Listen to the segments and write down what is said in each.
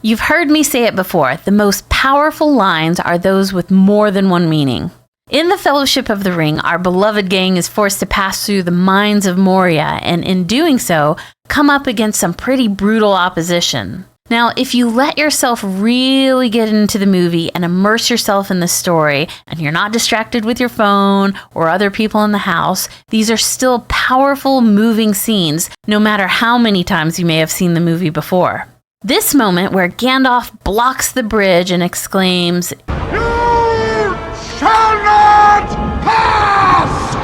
You've heard me say it before, the most powerful lines are those with more than one meaning. In the Fellowship of the Ring, our beloved gang is forced to pass through the mines of Moria, and in doing so, come up against some pretty brutal opposition. Now, if you let yourself really get into the movie and immerse yourself in the story, and you're not distracted with your phone or other people in the house, these are still powerful, moving scenes, no matter how many times you may have seen the movie before. This moment where Gandalf blocks the bridge and exclaims, "You shall not pass!"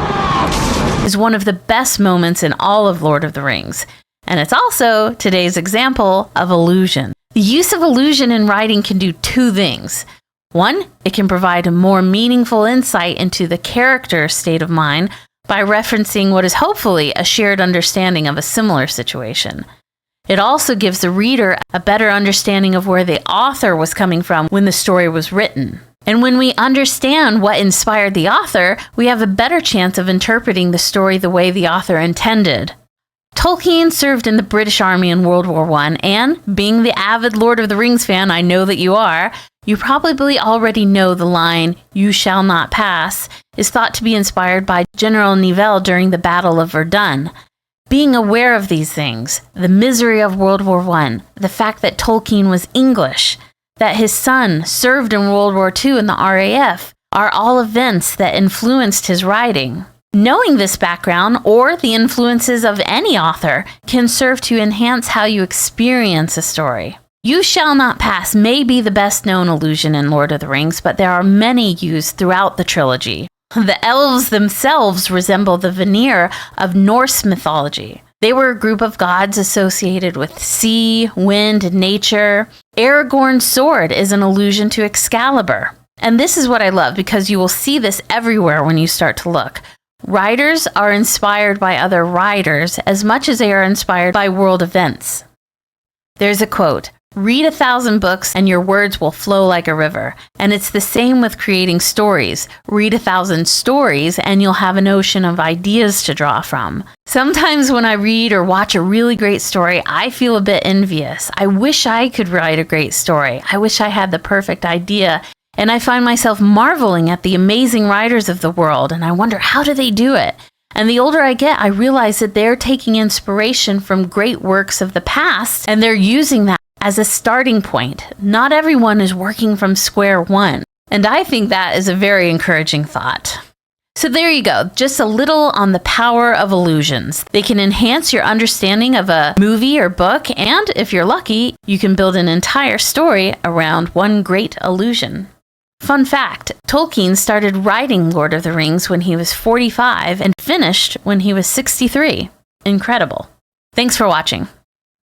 is one of the best moments in all of Lord of the Rings. And it's also today's example of illusion. The use of illusion in writing can do two things. One, it can provide a more meaningful insight into the character's state of mind by referencing what is hopefully a shared understanding of a similar situation. It also gives the reader a better understanding of where the author was coming from when the story was written. And when we understand what inspired the author, we have a better chance of interpreting the story the way the author intended. Tolkien served in the British Army in World War I, and being the avid Lord of the Rings fan I know that you are, you probably already know the line, "You shall not pass," is thought to be inspired by General Nivelle during the Battle of Verdun. Being aware of these things, the misery of World War I, the fact that Tolkien was English, that his son served in World War II in the RAF, are all events that influenced his writing. Knowing this background, or the influences of any author, can serve to enhance how you experience a story. You shall not pass may be the best known illusion in Lord of the Rings, but there are many used throughout the trilogy. The elves themselves resemble the Vanir of Norse mythology. They were a group of gods associated with sea, wind, and nature. Aragorn's sword is an allusion to Excalibur. And this is what I love, because you will see this everywhere when you start to look. Writers are inspired by other writers as much as they are inspired by world events. There's a quote, "Read 1,000 books and your words will flow like a river." And it's the same with creating stories. Read 1,000 stories and you'll have an ocean of ideas to draw from. Sometimes when I read or watch a really great story, I feel a bit envious. I wish I could write a great story. I wish I had the perfect idea. And I find myself marveling at the amazing writers of the world, and I wonder, how do they do it? And the older I get, I realize that they're taking inspiration from great works of the past, and they're using that as a starting point. Not everyone is working from square one, and I think that is a very encouraging thought. So there you go, just a little on the power of illusions. They can enhance your understanding of a movie or book, and if you're lucky, you can build an entire story around one great illusion. Fun fact, Tolkien started writing Lord of the Rings when he was 45 and finished when he was 63. Incredible. Thanks for watching.